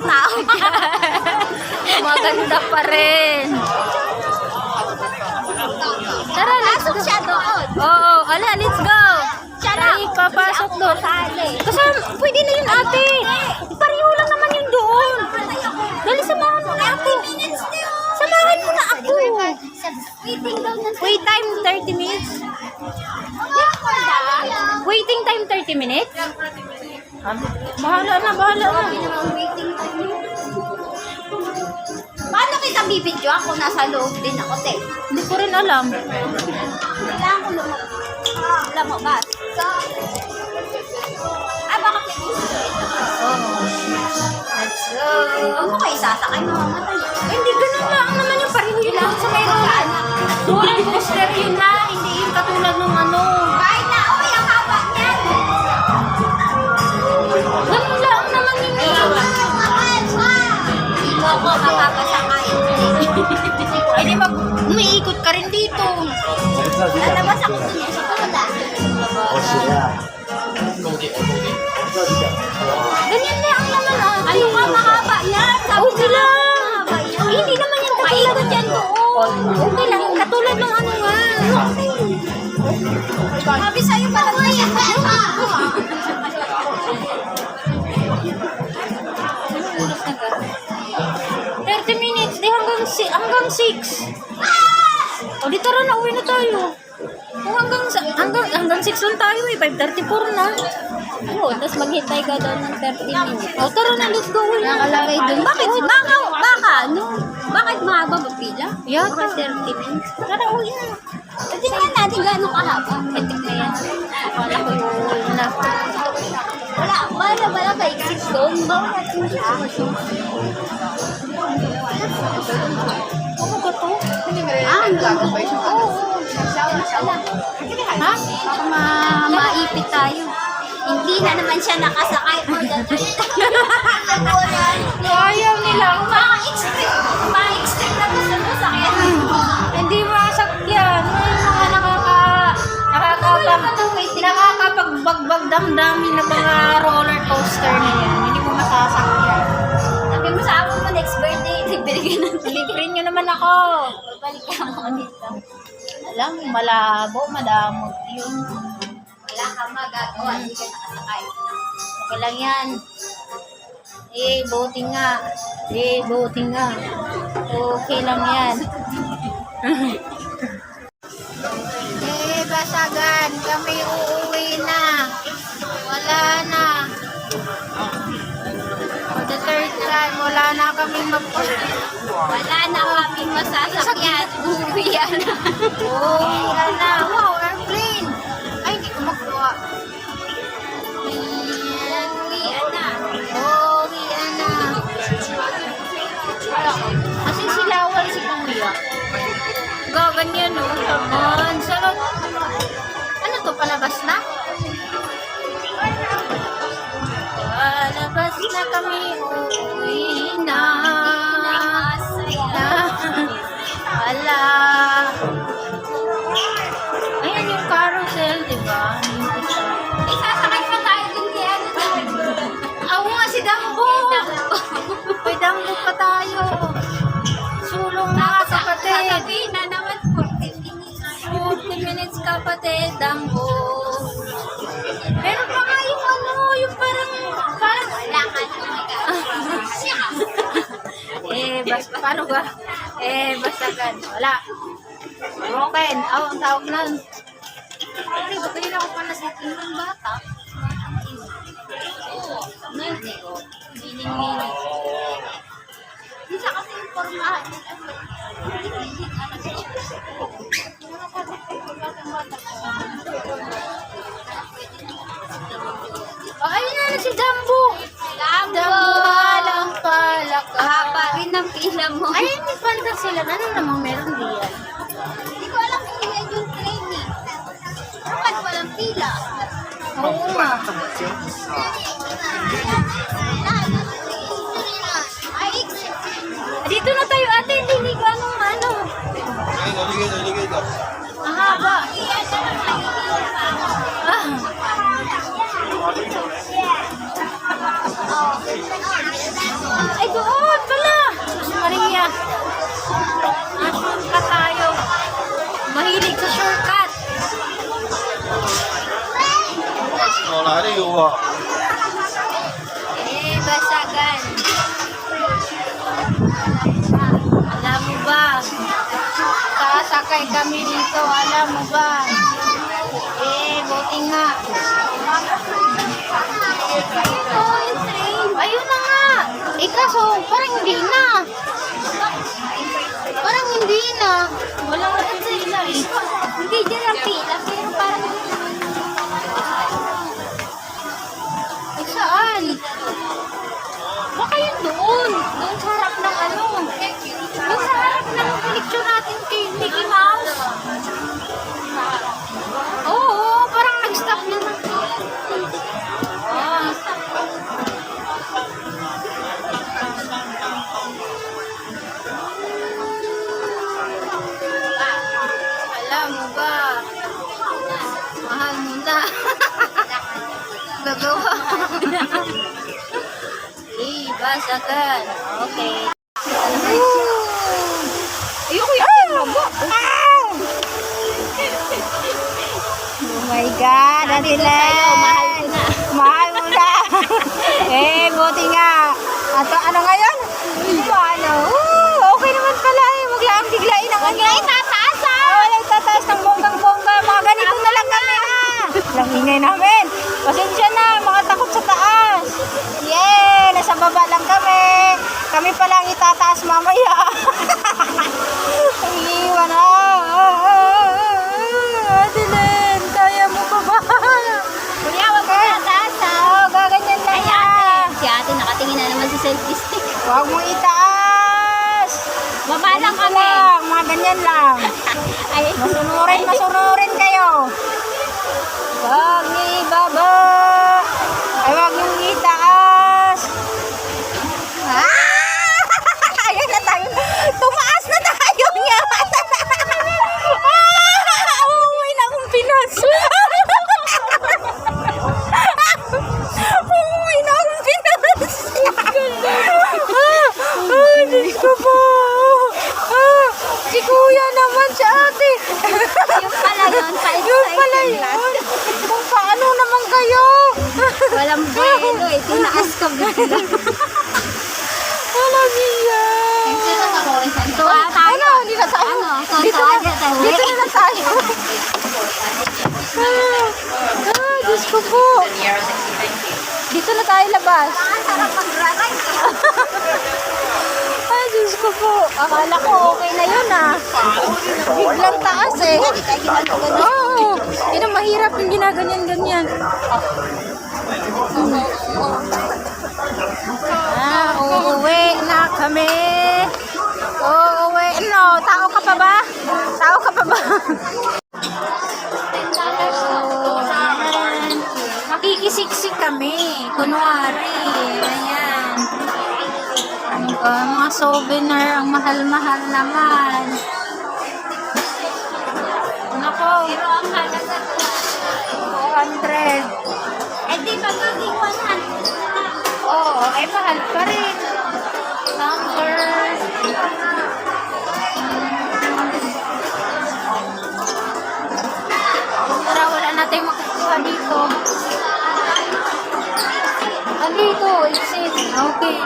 tao dyan. Maganda pa rin. Tara, let's go. Siya doon. Oo, ala, let's go. Tara, papasok doon. Kasi pwede na yun, ate. Pareho lang naman yun doon. Dali, samahan mo na ako. Samahan mo na ako. Wait time 30 minutes. Waiting time 30 minutes? Bahala na. Paano kita bibidyo? Ako nasa loob din ako, te. Hindi ko rin alam. Kailangan ko lumabas. So, baka may gusto. Let's go. Huwag mo kayo sasakay, mamamatay. Hindi, ganun lang naman yung pareho yun lang sa mayroon. Roller coaster yun na, hindi yung katulad ng ano. Kahit na, ang haba niyan. Ganun lang naman yun. Hindi mo ako makakasakay. Ay, di umiikot ka rin dito. Lalabas ako dun sa pala. Ganyan lang naman ah. Ano nga, mahaba yan. Okay lang. Mahaba yan. Hindi naman yan katulad. Paikot yan doon. Okay lang, katulad ng ano nga. Sabi sa'yo pala na yan. 30 minutes, di hanggang 6. O, di tara na, uwi na tayo. Kung hanggang 6 lang tayo eh, 5:34 na. Oo, tapos maghintay ka doon ng 30 minutes. O, tara na, let's go. Nakalagay doon. Bakit? Bakit mahaba magpila? Yata. Bakit 30 minutes? Tara, uwi na. Tingnan natin gaano kahaba. Ito na yan. Wala ko yun na. Wala ba exit doon? Bawat hindi siya. Ano ba to? Ang gagawin siya. Oo. Ha? Maipit tayo. Hindi na naman siya nakasakay. Ayaw nila. Ma-extreme na gusto mo sakyan. Hindi masakyan. May mga nakakapagbagbag damdamin na mga roller coaster na yan. Hindi mo masasakyan. Sabi mo sa ako mo next birthday, ibigay na. Libre nyo naman ako. Babalik ka mo dito. Alam, malabo, madamot yun. Wala kang magagawa, hindi ka nakasakay. Okay lang yan. Buti nga. Okay lang yan. Basagan. Kami uuwi na. Wala na. For the third time, wala na kaming Wala na kaming masasakyan. Uwian na. Uwi na. Wow, airplane. Ay, hindi ko makuha. Uwian na. Uwi na. Kasi silawal si Pangya. Gaganyan, no? Saman. Sarap. Ano to? Palabas na? Palabas na kami. Uuwi na. Wala. Ayan yung carousel, di ba? Sasakay pa tayo din kaya. Oo nga, si Dambo. May Dambo pa tayo. Sulong na kapatid. Sasabihin na naman 40 minutes. 40 minutes kapatid, Dambo. Meron pa nga yung ano, yung parang Wala ka basta, paano ba? Basta gan. Wala. Broken. Ang tawag nun. Ay, bakit ako pa na sa ng bata? Mining-mining. Hindi siya kasi yung formahan. Ayun na si Dambo. Dambo! Walang palak. Haba rin ng pila mo. Ayun, may palda sila. Ano namang meron diyan? Hindi ko alam kung yan yung training. Bakit walang pila? Oo nga. Ay, exit. Dito na tayo ate. Hindi ko anong ano. Mahaba. Ah. Ay, doon pala. Diyos Maria. Shortcut tayo. Mahilig sa shortcut. Basagan. Alam mo ba? Sasakay kami dito, alam mo ba? Buti nga. Ayun na nga. Kaso, parang hindi na. Parang hindi na. Walang pila eh. Hindi dyan ang pila, pero parang... Saan? Baka yun doon. Doon sa harap ng ano. Doon sa harap ng picture natin kay Mickey Mouse. Oo, parang nag-stop na. Alam mo ba? Mahal mo na. Gagawa. Basagan. Okay. Ayoko yung labo. Oh my God, Adilan. Mahal mo na. Buti nga. Ano ngayon? Okay naman pala eh. Huwag lang biglain ang ano. Huwag tataas ah. Wala tataas ng bonggang-bongga. Mga ganito na lang kami ah. Lang ingay namin. Pasensya na, mga takot sa taas. Nasa baba lang kami. Kami pa lang itataas mamaya. Iiwan na. Adilan, kaya mo pa ba? Kuya, wag mo itataas ha. Gaganyan lang ha. Si ate nakatingin na naman sa selfie stick. Huwag mo itaas. Baba lang kami. Mga ganyan lang. Masunurin kayo. Huwag niyo ibaba. Ay, huwag niyong itaas. Ayan na tayo. Tumaas na tayo niya. Umuwi na akong Pinas. Umuwi na akong Pinas. Diyos ko po. Si kuya naman, si ate. Yung pala yun. Yun pala yun. Kung paano naman kayo. Walang buwelo eh. Tinaas ka bigla. Wala niya. Tuwa tayo. Hindi na tayo. Dito na tayo. Diyos ko po. Dito na tayo labas. Sarap mag-ride. Ay, Diyos ko po. Akala ko okay na yun ah. Biglang taas eh. Oo. Yun ang mahirap yung ginaganyan-ganyan. Uuwi na kami. Uuwi. No, tao ka pa ba? Tao ka pa ba? Makikisiksik kami. Kunwari. Ayan. Mga souvenir. Ang mahal-mahal naman. Nako. 200. Di magiging 100 na. Oo, ay mahal pa rin. Number. Para wala natin makukuha dito. Andito, exit. Okay.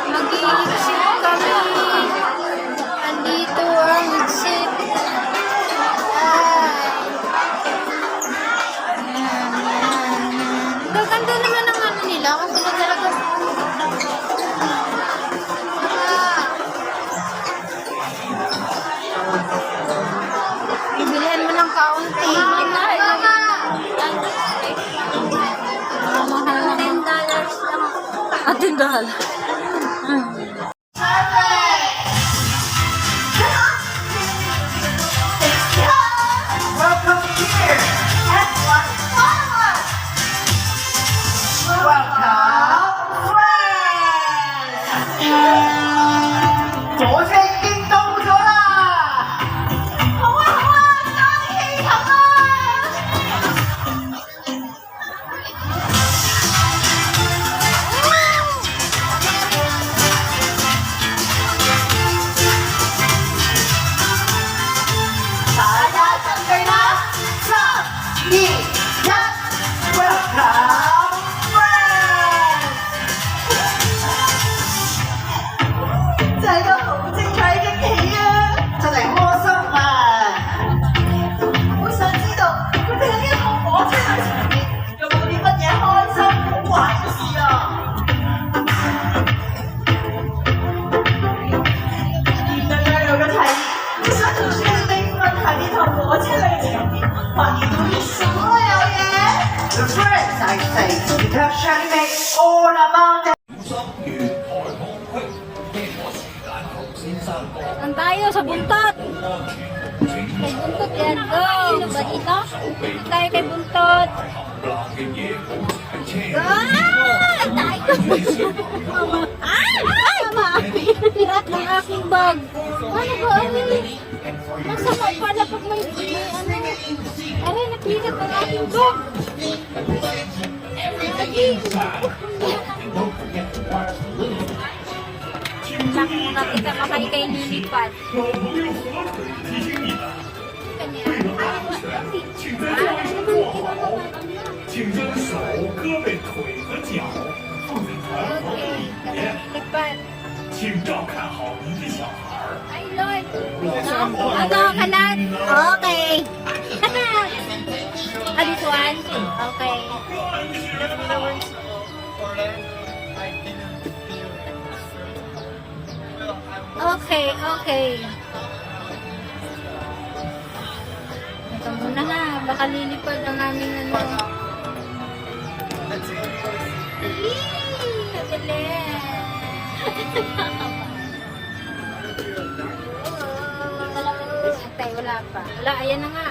Mag-i-exit kami. Andito ang exit. Gaganda naman ang ano nila kasi na talaga bibilihan mo ng kaunti. Mahal na. $10 lang. $10. Welcome here and one forward. Welcome, friends. 左旋运动不错啦。好啊好啊，哪里可以好啊？ The friends I say, the shall make all about them. Ang tayo sa buntot. Kay buntot yan. Go. Sino ba dito? Ang tayo kay buntot. Pirat ng aking bag. Ano ba? Masama pala pag may ano. Aray, napirat ang aking bag. Laki mo natin ka makay kay lilipat. 请将手、胳膊、腿和脚放在传统的里面， Lipat. 请照看好您的小孩儿。 Ay, Lord. Ano, kalat? Okay. This one? Okay. Okay, okay. Ito muna nga. Baka lilipad ang aming ano. Antay, wala pa. Wala, ayan na nga.